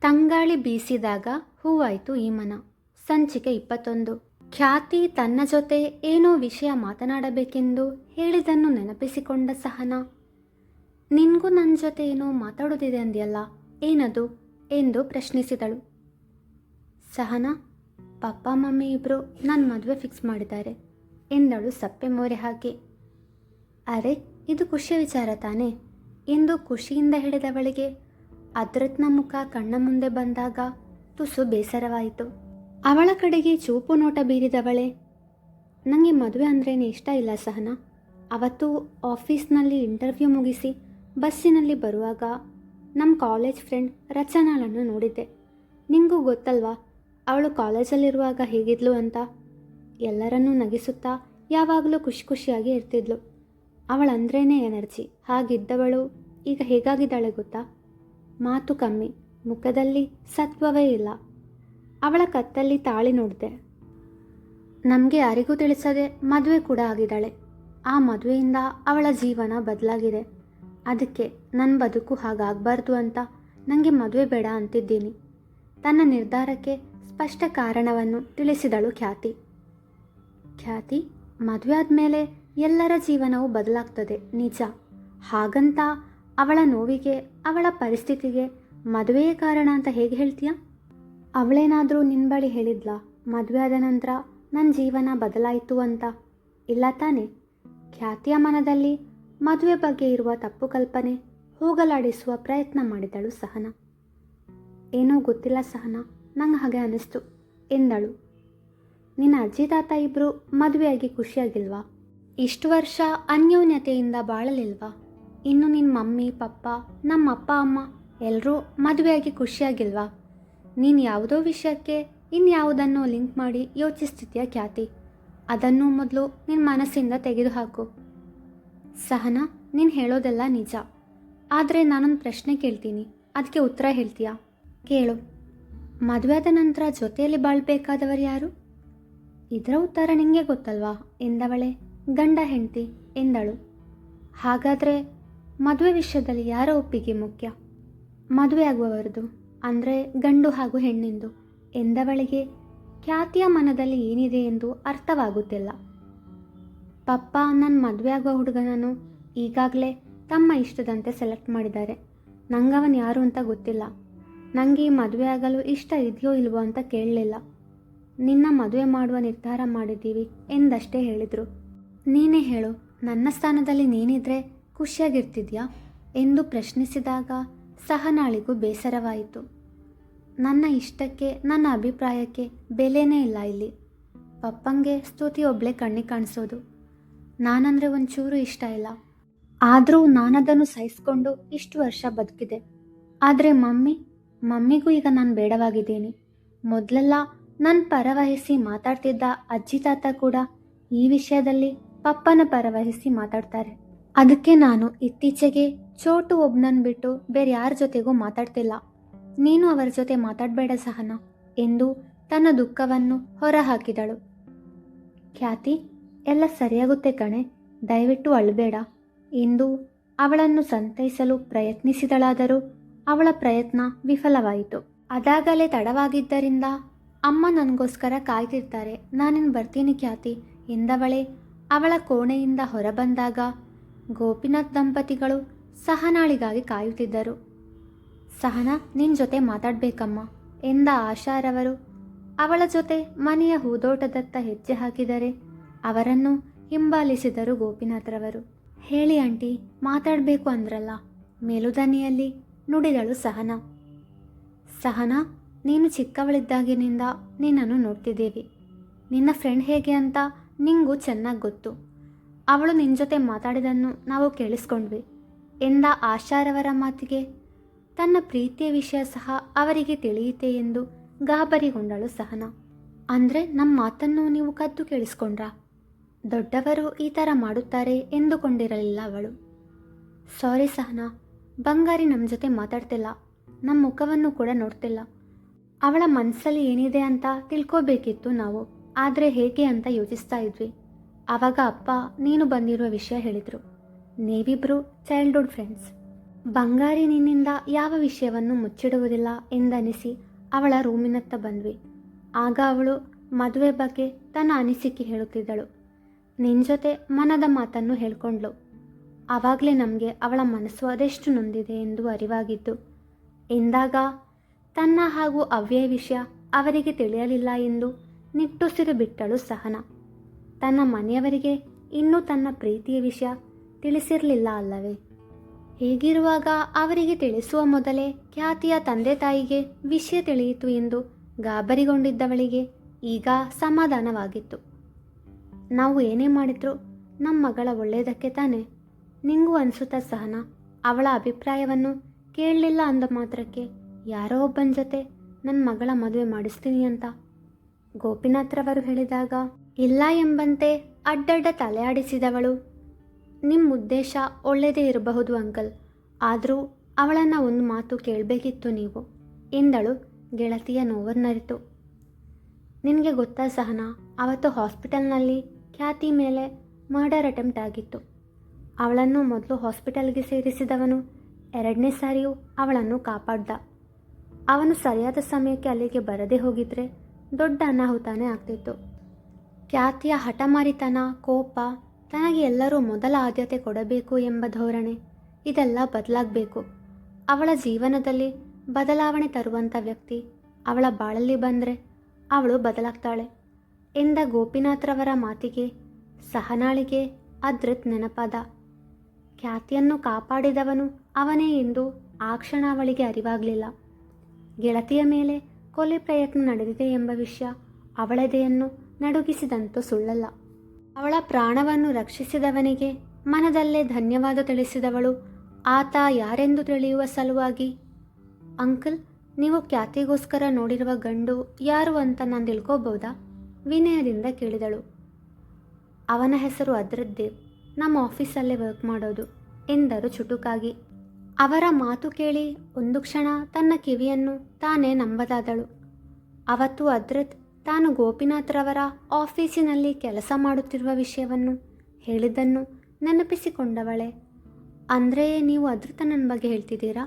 ತಂಗಾಳಿ ಬೀಸಿದಾಗ ಹೂವಾಯಿತು ಈ ಮನ. ಸಂಚಿಕೆ 21. ಖ್ಯಾತಿ ತನ್ನ ಜೊತೆ ಏನೋ ವಿಷಯ ಮಾತನಾಡಬೇಕೆಂದು ಹೇಳಿದನ್ನು ನೆನಪಿಸಿಕೊಂಡ ಸಹನಾ, ನಿನ್ಗೂ ನನ್ನ ಜೊತೆ ಏನೋ ಮಾತಾಡೋದಿದೆ ಅಂದ್ಯಲ್ಲ, ಏನದು ಎಂದು ಪ್ರಶ್ನಿಸಿದಳು. ಸಹನಾ, ಪಪ್ಪ ಮಮ್ಮಿ ಇಬ್ಬರು ನನ್ನ ಮದುವೆ ಫಿಕ್ಸ್ ಮಾಡಿದ್ದಾರೆ ಎಂದಳು ಸಪ್ಪೆ ಮೋರೆ ಹಾಕಿ. ಅರೆ, ಇದು ಖುಷಿಯ ವಿಚಾರ ತಾನೇ ಎಂದು ಖುಷಿಯಿಂದ ಹೇಳಿದವಳಿಗೆ ಅದ್ರತ್ನ ಮುಖ ಕಣ್ಣ ಮುಂದೆ ಬಂದಾಗ ತುಸು ಬೇಸರವಾಯಿತು. ಅವಳ ಕಡೆಗೆ ಚೂಪು ನೋಟ ಬೀರಿದವಳೆ, ನನಗೆ ಮದುವೆ ಅಂದ್ರೇನೆ ಇಷ್ಟ ಇಲ್ಲ ಸಹನಾ. ಅವತ್ತು ಆಫೀಸ್ನಲ್ಲಿ ಇಂಟರ್ವ್ಯೂ ಮುಗಿಸಿ ಬಸ್ಸಿನಲ್ಲಿ ಬರುವಾಗ ನಮ್ಮ ಕಾಲೇಜ್ ಫ್ರೆಂಡ್ ರಚನಾಳನ್ನು ನೋಡಿದ್ದೆ. ನಿಂಗೂ ಗೊತ್ತಲ್ವಾ ಅವಳು ಕಾಲೇಜಲ್ಲಿರುವಾಗ ಹೇಗಿದ್ಲು ಅಂತ. ಎಲ್ಲರನ್ನೂ ನಗಿಸುತ್ತಾ ಯಾವಾಗಲೂ ಖುಷಿ ಖುಷಿಯಾಗಿ ಇರ್ತಿದ್ಲು. ಅವಳಂದ್ರೇ ಎನರ್ಜಿ. ಹಾಗಿದ್ದವಳು ಈಗ ಹೇಗಾಗಿದ್ದಾಳೆ ಗೊತ್ತಾ? ಮಾತು ಕಮ್ಮಿ, ಮುಖದಲ್ಲಿ ಸತ್ವವೇ ಇಲ್ಲ. ಅವಳ ಕತ್ತಲ್ಲಿ ತಾಳಿ ನೋಡಿದೆ. ನಮಗೆ ಯಾರಿಗೂ ತಿಳಿಸದೆ ಮದುವೆ ಕೂಡ ಆಗಿದ್ದಾಳೆ. ಆ ಮದುವೆಯಿಂದ ಅವಳ ಜೀವನ ಬದಲಾಗಿದೆ. ಅದಕ್ಕೆ ನನ್ನ ಬದುಕು ಹಾಗಾಗಬಾರ್ದು ಅಂತ ನನಗೆ ಮದುವೆ ಬೇಡ ಅಂತಿದ್ದೀನಿ. ತನ್ನ ನಿರ್ಧಾರಕ್ಕೆ ಸ್ಪಷ್ಟ ಕಾರಣವನ್ನು ತಿಳಿಸಿದಳು ಖ್ಯಾತಿ. ಖ್ಯಾತಿ, ಮದುವೆ ಆದಮೇಲೆ ಎಲ್ಲರ ಜೀವನವೂ ಬದಲಾಗ್ತದೆ ನಿಜ. ಹಾಗಂತ ಅವಳ ನೋವಿಗೆ, ಅವಳ ಪರಿಸ್ಥಿತಿಗೆ ಮದುವೆಯೇ ಕಾರಣ ಅಂತ ಹೇಗೆ ಹೇಳ್ತೀಯ? ಅವಳೇನಾದರೂ ನಿನ್ನ ಬಳಿ ಹೇಳಿದ್ಲಾ ಮದುವೆ ಆದ ನಂತರ ನನ್ನ ಜೀವನ ಬದಲಾಯಿತು ಅಂತ? ಇಲ್ಲ ತಾನೆ? ಖ್ಯಾತಿಯ ಮನದಲ್ಲಿ ಮದುವೆ ಬಗ್ಗೆ ಇರುವ ತಪ್ಪು ಕಲ್ಪನೆ ಹೋಗಲಾಡಿಸುವ ಪ್ರಯತ್ನ ಮಾಡಿದಳು ಸಹನಾ. ಏನೋ ಗೊತ್ತಿಲ್ಲ ಸಹನಾ, ನಂಗೆ ಹಾಗೆ ಅನ್ನಿಸ್ತು ಎಂದಳು. ನಿನ್ನ ಅಜ್ಜಿ ತಾತ ಇಬ್ಬರು ಮದುವೆಯಾಗಿ ಖುಷಿಯಾಗಿಲ್ವಾ? ಇಷ್ಟು ವರ್ಷ ಅನ್ಯೋನ್ಯತೆಯಿಂದ ಬಾಳಲಿಲ್ವಾ? ಇನ್ನು ನಿನ್ನ ಮಮ್ಮಿ ಪಪ್ಪ, ನಮ್ಮ ಅಪ್ಪ ಅಮ್ಮ ಎಲ್ಲರೂ ಮದುವೆಯಾಗಿ ಖುಷಿಯಾಗಿಲ್ವಾ? ನೀನು ಯಾವುದೋ ವಿಷಯಕ್ಕೆ ಇನ್ಯಾವುದನ್ನೋ ಲಿಂಕ್ ಮಾಡಿ ಯೋಚಿಸ್ತಿದ್ಯಾ ಖ್ಯಾತಿ. ಅದನ್ನು ಮೊದಲು ನಿನ್ನ ಮನಸ್ಸಿಂದ ತೆಗೆದುಹಾಕು. ಸಹನಾ, ನೀನು ಹೇಳೋದೆಲ್ಲ ನಿಜ. ಆದರೆ ನಾನೊಂದು ಪ್ರಶ್ನೆ ಕೇಳ್ತೀನಿ, ಅದಕ್ಕೆ ಉತ್ತರ ಹೇಳ್ತೀಯಾ? ಕೇಳು. ಮದುವೆ ಆದ ನಂತರ ಜೊತೆಯಲ್ಲಿ ಬಾಳ್ಬೇಕಾದವರು ಯಾರು? ಇದರ ಉತ್ತರ ನಿಮಗೆ ಗೊತ್ತಲ್ವಾ ಎಂದವಳೆ. ಗಂಡ ಹೆಂಡತಿ ಎಂದಳು. ಹಾಗಾದರೆ ಮದುವೆ ವಿಷಯದಲ್ಲಿ ಯಾರ ಒಪ್ಪಿಗೆ ಮುಖ್ಯ? ಮದುವೆ ಆಗುವವರದು, ಅಂದರೆ ಗಂಡು ಹಾಗೂ ಹೆಣ್ಣಿಂದು ಎಂದವಳಿಗೆ ಖ್ಯಾತಿಯ ಮನದಲ್ಲಿ ಏನಿದೆ ಎಂದು ಅರ್ಥವಾಗುತ್ತಿಲ್ಲ. ಪಪ್ಪ ನನ್ನ ಮದುವೆ ಆಗುವ ಹುಡುಗನನ್ನು ಈಗಾಗಲೇ ತಮ್ಮ ಇಷ್ಟದಂತೆ ಸೆಲೆಕ್ಟ್ ಮಾಡಿದ್ದಾರೆ. ನಂಗವನು ಯಾರು ಅಂತ ಗೊತ್ತಿಲ್ಲ. ನನಗೆ ಈ ಮದುವೆ ಆಗಲು ಇಷ್ಟ ಇದೆಯೋ ಇಲ್ವೋ ಅಂತ ಕೇಳಲಿಲ್ಲ. ನಿನ್ನ ಮದುವೆ ಮಾಡುವ ನಿರ್ಧಾರ ಮಾಡಿದ್ದೀವಿ ಎಂದಷ್ಟೇ ಹೇಳಿದರು. ನೀನೇ ಹೇಳು, ನನ್ನ ಸ್ಥಾನದಲ್ಲಿ ನೀನಿದ್ರೆ ಖುಷಿಯಾಗಿರ್ತಿದ್ಯಾ ಎಂದು ಪ್ರಶ್ನಿಸಿದಾಗ ಸಹನಾಳಿಗೂ ಬೇಸರವಾಯಿತು. ನನ್ನ ಇಷ್ಟಕ್ಕೆ, ನನ್ನ ಅಭಿಪ್ರಾಯಕ್ಕೆ ಬೆಲೆನೇ ಇಲ್ಲ ಇಲ್ಲಿ. ಪಪ್ಪಂಗೆ ಸ್ತುತಿ ಒಬ್ಬಳೇ ಕಣ್ಣಿಗೆ ಕಾಣಿಸೋದು. ನಾನಂದರೆ ಒಂಚೂರು ಇಷ್ಟ ಇಲ್ಲ. ಆದರೂ ನಾನದನ್ನು ಸಹಿಸ್ಕೊಂಡು ಇಷ್ಟು ವರ್ಷ ಬದುಕಿದೆ. ಆದರೆ ಮಮ್ಮಿಗೂ ಈಗ ನಾನು ಬೇಡವಾಗಿದ್ದೀನಿ. ಮೊದಲೆಲ್ಲ ನನ್ನ ಪರವಹಿಸಿ ಮಾತಾಡ್ತಿದ್ದ ಅಜ್ಜಿ ತಾತ ಕೂಡ ಈ ವಿಷಯದಲ್ಲಿ ಪಪ್ಪನ ಪರವಹಿಸಿ ಮಾತಾಡ್ತಾರೆ. ಅದಕ್ಕೆ ನಾನು ಇತ್ತೀಚೆಗೆ ಚೋಟು ಒಬ್ಬನನ್ನು ಬಿಟ್ಟು ಬೇರೆ ಯಾರ ಜೊತೆಗೂ ಮಾತಾಡ್ತಿಲ್ಲ. ನೀನು ಅವರ ಜೊತೆ ಮಾತಾಡಬೇಡ ಸಹನಾ ಎಂದು ತನ್ನ ದುಃಖವನ್ನು ಹೊರಹಾಕಿದಳು. ಖ್ಯಾತಿ, ಎಲ್ಲ ಸರಿಯಾಗುತ್ತೆ ಕಣೆ, ದಯವಿಟ್ಟು ಅಳಬೇಡ ಎಂದು ಅವಳನ್ನು ಸಂತೈಸಲು ಪ್ರಯತ್ನಿಸಿದಳಾದರೂ ಅವಳ ಪ್ರಯತ್ನ ವಿಫಲವಾಯಿತು. ಅದಾಗಲೇ ತಡವಾಗಿದ್ದರಿಂದ ಅಮ್ಮ ನನಗೋಸ್ಕರ ಕಾಯ್ತಿರ್ತಾರೆ, ನಾನಿನ್ನು ಬರ್ತೀನಿ ಖ್ಯಾತಿ ಎಂದವಳೆ ಅವಳ ಕೋಣೆಯಿಂದ ಹೊರಬಂದಾಗ ಗೋಪಿನಾಥ್ ದಂಪತಿಗಳು ಸಹನಾಳಿಗಾಗಿ ಕಾಯುತ್ತಿದ್ದರು. ಸಹನಾ, ನಿನ್ನ ಜೊತೆ ಮಾತಾಡಬೇಕಮ್ಮ ಎಂದ ಆಶಾರವರು ಅವಳ ಜೊತೆ ಮನೆಯ ಹೂದೋಟದತ್ತ ಹೆಜ್ಜೆ ಹಾಕಿದರೆ ಅವರನ್ನು ಹಿಂಬಾಲಿಸಿದರು ಗೋಪಿನಾಥ್ರವರು. ಹೇಳಿ ಆಂಟಿ, ಮಾತಾಡಬೇಕು ಅಂದ್ರಲ್ಲ ಮೇಲುದನಿಯಲ್ಲಿ ನುಡಿದಳು ಸಹನಾ. ಸಹನಾ, ನೀನು ಚಿಕ್ಕವಳಿದ್ದಾಗಿನಿಂದ ನಿನ್ನನ್ನು ನೋಡ್ತಿದ್ದೀವಿ. ನಿನ್ನ ಫ್ರೆಂಡ್ ಹೇಗೆ ಅಂತ ನಿಂಗೂ ಚೆನ್ನಾಗಿ ಗೊತ್ತು. ಅವಳು ನಿನ್ನ ಜೊತೆ ಮಾತಾಡಿದನ್ನು ನಾವು ಕೇಳಿಸ್ಕೊಂಡ್ವಿ ಎಂದ ಆಶಾರವರ ಮಾತಿಗೆ ತನ್ನ ಪ್ರೀತಿಯ ವಿಷಯ ಸಹ ಅವರಿಗೆ ತಿಳಿಯುತ್ತೆ ಎಂದು ಗಾಬರಿಗೊಂಡಳು ಸಹನಾ. ಅಂದರೆ ನಮ್ಮ ಮಾತನ್ನು ನೀವು ಕದ್ದು ಕೇಳಿಸ್ಕೊಂಡ್ರಾ? ದೊಡ್ಡವರು ಈ ಥರ ಮಾಡುತ್ತಾರೆ ಎಂದುಕೊಂಡಿರಲಿಲ್ಲ ಅವಳು. ಸಾರಿ ಸಹನಾ, ಬಂಗಾರಿ ನಮ್ಮ ಜೊತೆ ಮಾತಾಡ್ತಿಲ್ಲ, ನಮ್ಮ ಮುಖವನ್ನು ಕೂಡ ನೋಡ್ತಿಲ್ಲ. ಅವಳ ಮನಸ್ಸಲ್ಲಿ ಏನಿದೆ ಅಂತ ತಿಳ್ಕೋಬೇಕಿತ್ತು ನಾವು, ಆದರೆ ಹೇಗೆ ಅಂತ ಯೋಚಿಸ್ತಾ ಇದ್ವಿ. ಆವಾಗ ಅಪ್ಪ ನೀನು ಬಂದಿರುವ ವಿಷಯ ಹೇಳಿದರು. ನೀವಿಬ್ಬರು ಚೈಲ್ಡ್ಹುಡ್ ಫ್ರೆಂಡ್ಸ್. ಬಂಗಾರಿ ನಿನ್ನಿಂದ ಯಾವ ವಿಷಯವನ್ನು ಮುಚ್ಚಿಡುವುದಿಲ್ಲ ಎಂದನಿಸಿ ಅವಳ ರೂಮಿನತ್ತ ಬಂದ್ವಿ. ಆಗ ಅವಳು ಮದುವೆ ಬಗ್ಗೆ ತನ್ನ ಅನಿಸಿಕೆ ಹೇಳುತ್ತಿದ್ದಳು. ನಿನ್ನ ಜೊತೆ ಮನದ ಮಾತನ್ನು ಹೇಳ್ಕೊಂಡ್ಳು. ಆವಾಗಲೇ ನಮಗೆ ಅವಳ ಮನಸ್ಸು ಅದೆಷ್ಟು ನೊಂದಿದೆ ಎಂದು ಅರಿವಾಗಿದ್ದು ಎಂದಾಗ ತನ್ನ ಹಾಗೂ ಅವ್ಯಯ ವಿಷಯ ಅವರಿಗೆ ತಿಳಿಯಲಿಲ್ಲ ಎಂದು ನಿಟ್ಟುಸಿರು ಬಿಟ್ಟಳು ಸಹನಾ. ತನ್ನ ಮನೆಯವರಿಗೆ ಇನ್ನೂ ತನ್ನ ಪ್ರೀತಿಯ ವಿಷಯ ತಿಳಿಸಿರಲಿಲ್ಲ ಅಲ್ಲವೇ? ಹೀಗಿರುವಾಗ ಅವರಿಗೆ ತಿಳಿಸುವ ಮೊದಲೇ ಖ್ಯಾತಿಯ ತಂದೆ ತಾಯಿಗೆ ವಿಷಯ ತಿಳಿಯಿತು ಎಂದು ಗಾಬರಿಗೊಂಡಿದ್ದವಳಿಗೆ ಈಗ ಸಮಾಧಾನವಾಗಿತ್ತು. ನಾವು ಏನೇ ಮಾಡಿದ್ರು ನಮ್ಮ ಮಗಳ ಒಳ್ಳೆಯದಕ್ಕೆ ತಾನೇ. ನಿಂಗೂ ಅನಿಸುತ್ತಾ ಸಹನಾ? ಅವಳ ಅಭಿಪ್ರಾಯವನ್ನು ಕೇಳಲಿಲ್ಲ ಅಂದ ಮಾತ್ರಕ್ಕೆ ಯಾರೋ ಒಬ್ಬನ ಜೊತೆ ನನ್ನ ಮಗಳ ಮದುವೆ ಮಾಡಿಸ್ತೀನಿ ಅಂತ ಗೋಪಿನಾಥ್ರವರು ಹೇಳಿದಾಗ ಇಲ್ಲ ಎಂಬಂತೆ ಅಡ್ಡಡ್ಡ ತಲೆ ಆಡಿಸಿದವಳು, ನಿಮ್ಮ ಉದ್ದೇಶ ಒಳ್ಳೆಯದೇ ಇರಬಹುದು ಅಂಕಲ್, ಆದರೂ ಅವಳನ್ನು ಒಂದು ಮಾತು ಕೇಳಬೇಕಿತ್ತು ನೀವು ಎಂದಳು ಗೆಳತಿಯ ನೋವನ್ನರಿತು. ನಿನಗೆ ಗೊತ್ತಾ ಸಹನಾ, ಅವತ್ತು ಹಾಸ್ಪಿಟಲ್ನಲ್ಲಿ ಖ್ಯಾತಿ ಮೇಲೆ ಮರ್ಡರ್ ಅಟೆಂಪ್ಟ್ ಆಗಿತ್ತು. ಅವಳನ್ನು ಮೊದಲು ಹಾಸ್ಪಿಟಲ್ಗೆ ಸೇರಿಸಿದವನು ಎರಡನೇ ಸಾರಿಯೂ ಅವಳನ್ನು ಕಾಪಾಡ್ದ. ಅವನು ಸರಿಯಾದ ಸಮಯಕ್ಕೆ ಅಲ್ಲಿಗೆ ಬರದೇ ಹೋಗಿದ್ರೆ ದೊಡ್ಡ ಅನಾಹುತಾನೇ ಆಗ್ತಿತ್ತು. ಖ್ಯಾತಿಯ ಹಠಮಾರಿತನ, ಕೋಪ, ತನಗೆ ಎಲ್ಲರೂ ಮೊದಲ ಆದ್ಯತೆ ಕೊಡಬೇಕು ಎಂಬ ಧೋರಣೆ ಇದೆಲ್ಲ ಬದಲಾಗಬೇಕು. ಅವಳ ಜೀವನದಲ್ಲಿ ಬದಲಾವಣೆ ತರುವಂಥ ವ್ಯಕ್ತಿ ಅವಳ ಬಾಳಲ್ಲಿ ಬಂದರೆ ಅವಳು ಬದಲಾಗ್ತಾಳೆ ಎಂದ ಗೋಪಿನಾಥ್ರವರ ಮಾತಿಗೆ ಸಹನಾಳಿಗೆ ಅದ್ರತ್ ನೆನಪಾದ. ಖ್ಯಾತಿಯನ್ನು ಕಾಪಾಡಿದವನು ಅವನೇ ಎಂದು ಆ ಕ್ಷಣ ಅವಳಿಗೆ ಅರಿವಾಗಲಿಲ್ಲ. ಗೆಳತಿಯ ಮೇಲೆ ಕೊಲೆ ಪ್ರಯತ್ನ ನಡೆದಿದೆ ಎಂಬ ವಿಷಯ ಅವಳದೆಯನ್ನು ನಡುಗಿಸಿದಂತೂ ಸುಳ್ಳಲ್ಲ. ಅವಳ ಪ್ರಾಣವನ್ನು ರಕ್ಷಿಸಿದವನಿಗೆ ಮನದಲ್ಲೇ ಧನ್ಯವಾದ ತಿಳಿಸಿದವಳು ಆತ ಯಾರೆಂದು ತಿಳಿಯುವ ಸಲುವಾಗಿ, ಅಂಕಲ್, ನೀವು ಖ್ಯಾತಿಗೋಸ್ಕರ ನೋಡಿರುವ ಗಂಡು ಯಾರು ಅಂತ ನಾನು ತಿಳ್ಕೋಬೋದಾ? ವಿನಯದಿಂದ ಕೇಳಿದಳು. ಅವನ ಹೆಸರು ಅದ್ರತ್ ದೇವ್, ನಮ್ಮ ಆಫೀಸಲ್ಲೇ ವರ್ಕ್ ಮಾಡೋದು ಎಂದರು ಚುಟುಕಾಗಿ. ಅವರ ಮಾತು ಕೇಳಿ ಒಂದು ಕ್ಷಣ ತನ್ನ ಕಿವಿಯನ್ನು ತಾನೇ ನಂಬದಾದಳು. ಅವತ್ತು ಅದ್ರತ್ ತಾನು ಗೋಪಿನಾಥ್ರವರ ಆಫೀಸಿನಲ್ಲಿ ಕೆಲಸ ಮಾಡುತ್ತಿರುವ ವಿಷಯವನ್ನು ಹೇಳಿದ್ದನ್ನು ನೆನಪಿಸಿಕೊಂಡವಳೆ. ಅಂದರೆ ನೀವು ಅದ್ರತ ನನ್ನ ಬಗ್ಗೆ ಹೇಳ್ತಿದ್ದೀರಾ?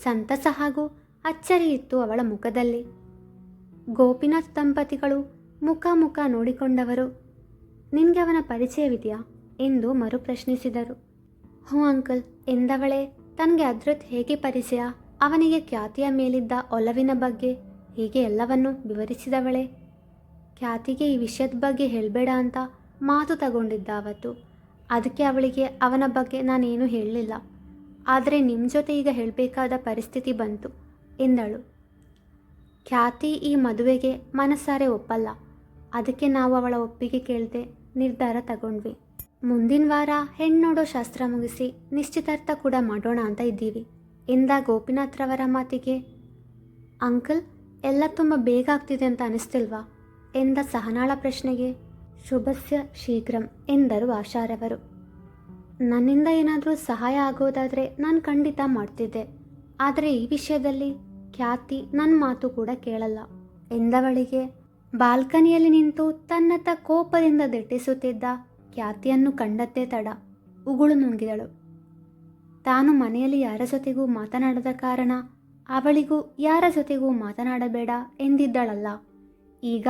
ಸಂತಸ ಹಾಗೂ ಅಚ್ಚರಿ ಇತ್ತು ಅವಳ ಮುಖದಲ್ಲಿ. ಗೋಪಿನಾಥ್ ದಂಪತಿಗಳು ಮುಖ ನೋಡಿಕೊಂಡವರು. ನಿನಗೆ ಅವನ ಪರಿಚಯವಿದೆಯಾ ಎಂದು ಮರುಪ್ರಶ್ನಿಸಿದರು. ಹ್ಞೂ ಅಂಕಲ್ ಎಂದವಳೆ ತನಗೆ ಅದ್ರತ್ ಹೇಗೆ ಪರಿಚಯ, ಅವನಿಗೆ ಖ್ಯಾತಿಯ ಮೇಲಿದ್ದ ಒಲವಿನ ಬಗ್ಗೆ ಹೀಗೆ ಎಲ್ಲವನ್ನೂ ವಿವರಿಸಿದವಳೆ. ಖ್ಯಾತಿಗೆ ಈ ವಿಷಯದ ಬಗ್ಗೆ ಹೇಳಬೇಡ ಅಂತ ಮಾತು ತಗೊಂಡಿದ್ದ ಅವತ್ತು. ಅದಕ್ಕೆ ಅವಳಿಗೆ ಅವನ ಬಗ್ಗೆ ನಾನೇನು ಹೇಳಲಿಲ್ಲ. ಆದರೆ ನಿಮ್ಮ ಜೊತೆ ಈಗ ಹೇಳಬೇಕಾದ ಪರಿಸ್ಥಿತಿ ಬಂತು ಎಂದಳು. ಖ್ಯಾತಿ ಈ ಮದುವೆಗೆ ಮನಸಾರೆ ಒಪ್ಪಲ್ಲ. ಅದಕ್ಕೆ ನಾವು ಅವಳ ಒಪ್ಪಿಗೆ ಕೇಳದೆ ನಿರ್ಧಾರ ತಗೊಂಡ್ವಿ. ಮುಂದಿನ ವಾರ ಹೆಣ್ಣು ನೋಡೋ ಶಾಸ್ತ್ರ ಮುಗಿಸಿ ನಿಶ್ಚಿತಾರ್ಥ ಕೂಡ ಮಾಡೋಣ ಅಂತ ಇದ್ದೀವಿ ಎಂದ ಗೋಪಿನಾಥ್ರವರ ಮಾತಿಗೆ, ಅಂಕಲ್, ಎಲ್ಲ ತುಂಬ ಬೇಗ ಆಗ್ತಿದೆ ಅಂತ ಅನಿಸ್ತಿಲ್ವಾ ಎಂದ ಸಹನಾಳ ಪ್ರಶ್ನೆಗೆ, ಶುಭಸ್ಯ ಶೀಘ್ರಂ ಎಂದರು ಆಶಾರವರು. ನನ್ನಿಂದ ಏನಾದರೂ ಸಹಾಯ ಆಗೋದಾದರೆ ನಾನು ಖಂಡಿತ ಮಾಡ್ತಿದ್ದೆ. ಆದರೆ ಈ ವಿಷಯದಲ್ಲಿ ಖ್ಯಾತಿ ನನ್ನ ಮಾತು ಕೂಡ ಕೇಳಲ್ಲ ಎಂದವಳಿಗೆ ಬಾಲ್ಕನಿಯಲ್ಲಿ ನಿಂತು ತನ್ನತ್ತ ಕೋಪದಿಂದ ದಿಟ್ಟಿಸುತ್ತಿದ್ದ ಖ್ಯಾತಿಯನ್ನು ಕಂಡದ್ದೇ ತಡ ಉಗುಳು ನುಂಗಿದಳು. ತಾನು ಮನೆಯಲ್ಲಿ ಯಾರ ಜೊತೆಗೂ ಮಾತನಾಡದ ಕಾರಣ ಅವಳಿಗೂ ಯಾರ ಜೊತೆಗೂ ಮಾತನಾಡಬೇಡ ಎಂದಿದ್ದಳಲ್ಲ. ಈಗ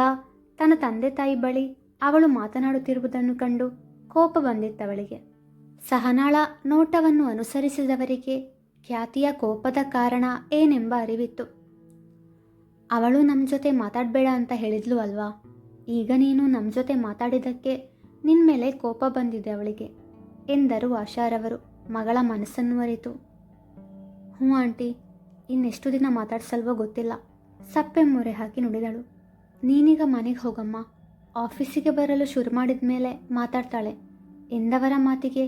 ತನ್ನ ತಂದೆ ತಾಯಿ ಬಳಿ ಅವಳು ಮಾತನಾಡುತ್ತಿರುವುದನ್ನು ಕಂಡು ಕೋಪ ಬಂದಿತ್ತವಳಿಗೆ. ಸಹನಾಳ ನೋಟವನ್ನು ಅನುಸರಿಸಿದವರಿಗೆ ಖ್ಯಾತಿಯ ಕೋಪದ ಕಾರಣ ಏನೆಂಬ ಅರಿವಿತ್ತು. ಅವಳು ನಮ್ಮ ಜೊತೆ ಮಾತಾಡಬೇಡ ಅಂತ ಹೇಳಿದ್ಲು ಅಲ್ವಾ? ಈಗ ನೀನು ನಮ್ಮ ಜೊತೆ ಮಾತಾಡಿದ್ದಕ್ಕೆ ನಿನ್ನ ಮೇಲೆ ಕೋಪ ಬಂದಿದೆ ಅವಳಿಗೆ ಎಂದರು ಆಶಾರವರು ಮಗಳ ಮನಸ್ಸನ್ನು ಅರಿತು. ಹ್ಞೂ ಆಂಟಿ, ಇನ್ನೆಷ್ಟು ದಿನ ಮಾತಾಡ್ಸಲ್ವೋ ಗೊತ್ತಿಲ್ಲ, ಸಪ್ಪೆ ಮೊರೆ ಹಾಕಿ ನುಡಿದಳು. ನೀನೀಗ ಮನೆಗೆ ಹೋಗಮ್ಮ, ಆಫೀಸಿಗೆ ಬರಲು ಶುರು ಮಾಡಿದ ಮೇಲೆ ಮಾತಾಡ್ತಾಳೆ ಎಂದವರ ಮಾತಿಗೆ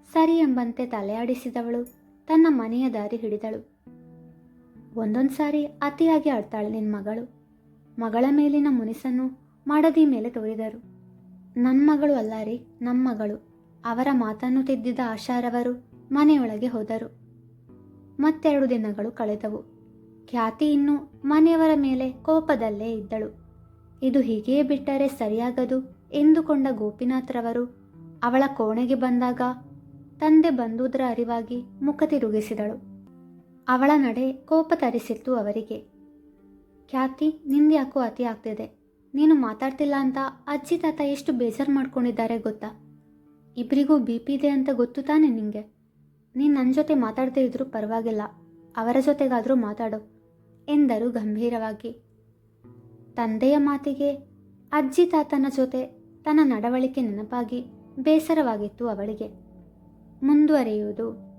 ಸರಿ ಎಂಬಂತೆ ತಲೆಯಾಡಿಸಿದವಳು ತನ್ನ ಮನೆಯ ದಾರಿ ಹಿಡಿದಳು. ಒಂದೊಂದು ಸಾರಿ ಅತಿಯಾಗಿ ಆಡ್ತಾಳೆ ನಿನ್ನ ಮಗಳು. ಮಗಳ ಮೇಲಿನ ಮುನಿಸನ್ನು ಮಡದಿ ಮೇಲೆ ತೋರಿದರು. ನನ್ನ ಮಗಳು ಅಲ್ಲ ರೀ, ನಮ್ಮ ಮಗಳು. ಅವರ ಮಾತನ್ನು ತಿದ್ದಿದ ಆಶಾರವರು ಮನೆಯೊಳಗೆ ಹೋದರು. ಮತ್ತೆರಡು ದಿನಗಳು ಕಳೆದವು. ಖ್ಯಾತಿ ಇನ್ನೂ ಮನೆಯವರ ಮೇಲೆ ಕೋಪದಲ್ಲೇ ಇದ್ದಳು. ಇದು ಹೀಗೆಯೇ ಬಿಟ್ಟರೆ ಸರಿಯಾಗದು ಎಂದುಕೊಂಡ ಗೋಪಿನಾಥ್ರವರು ಅವಳ ಕೋಣೆಗೆ ಬಂದಾಗ ತಂದೆ ಬಂದುದರ ಅರಿವಾಗಿ ಮುಖ ತಿರುಗಿಸಿದಳು. ಅವಳ ನಡೆ ಕೋಪ ತರಿಸಿತ್ತು ಅವರಿಗೆ. ಖ್ಯಾತಿ, ನಿಂದ್ಯಾಕೋ ಅತಿ ಆಗ್ತಿದೆ. ನೀನು ಮಾತಾಡ್ತಿಲ್ಲ ಅಂತ ಅಜ್ಜಿ ತಾತ ಎಷ್ಟು ಬೇಜಾರು ಮಾಡ್ಕೊಂಡಿದ್ದಾರೆ ಗೊತ್ತಾ? ಇಬ್ಬರಿಗೂ BP ಇದೆ ಅಂತ ಗೊತ್ತು ತಾನೆ ನಿಂಗೆ? ನೀನು ನನ್ನ ಜೊತೆ ಮಾತಾಡದೇ ಇದ್ರೂ ಪರವಾಗಿಲ್ಲ, ಅವರ ಜೊತೆಗಾದರೂ ಮಾತಾಡು ಎಂದರು ಗಂಭೀರವಾಗಿ. ತಂದೆಯ ಮಾತಿಗೆ ಅಜ್ಜಿ ತಾತನ ಜೊತೆ ತನ್ನ ನಡವಳಿಕೆ ನೆನಪಾಗಿ ಬೇಸರವಾಗಿತ್ತು ಅವಳಿಗೆ. ಮುಂದುವರಿಯುವುದು